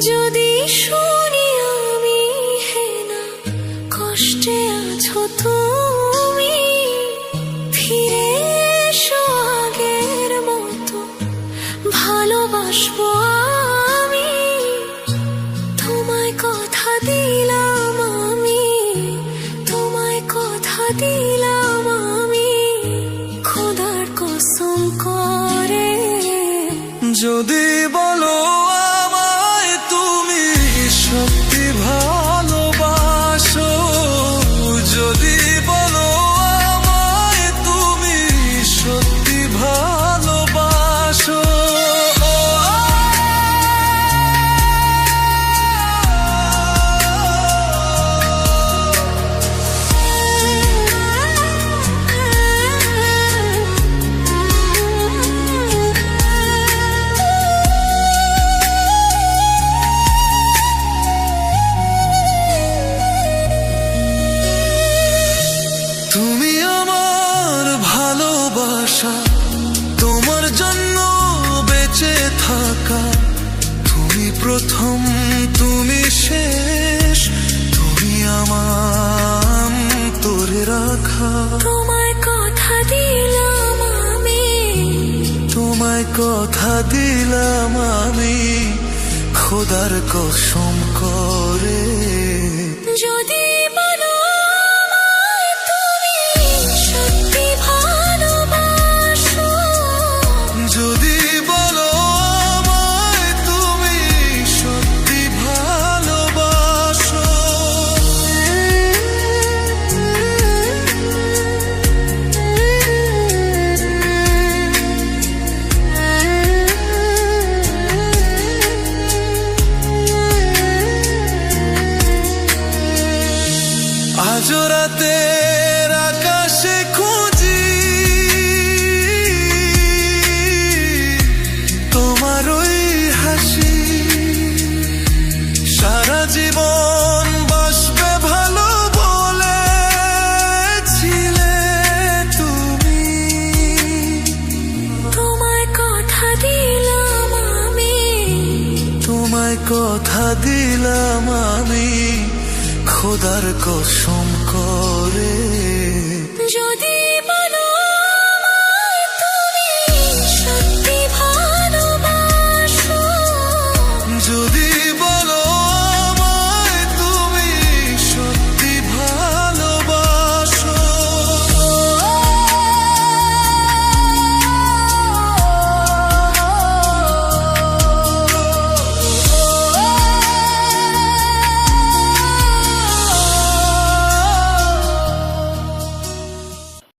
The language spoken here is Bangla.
যদি শুনি আমি হেনা কষ্টে আছো তুমি, ফিরে এসো আগের মতো ভালোবাসবো আমি। তোমায় কথা দিলাম আমি, তোমায় কথা দিলাম আমি, খোদার কসম করে। যদি বলো আমায় তুমি সত্যি ভালোবাসো, যদি বলো আমায় তুমি সত্যি ভালোবাসো, তুমি আমার ভালোবাসা, তোমার জন্য বেঁচে থাকা, তুমি প্রথম তুমি শেষ, তুমি আমার তোরে রাখা। তোমায় কথা দিলাম আমি, তোমায় কথা দিলাম আমি, খোদার কসম করে। যদি বলো আমায় তুমি সত্যি ভালোবাসো, যদি বলো আমায় তুমি সত্যি ভালোবাসো, আজ রাতের আকাশে খুঁজি তোমার ওই হাসি, সারা জীবন বাসবে ভালো বলেছিলে তুমি। তোমায় কথা দিলাম আমি, তোমায় কথা দিলাম আমি, খোদার কসম করে। যদি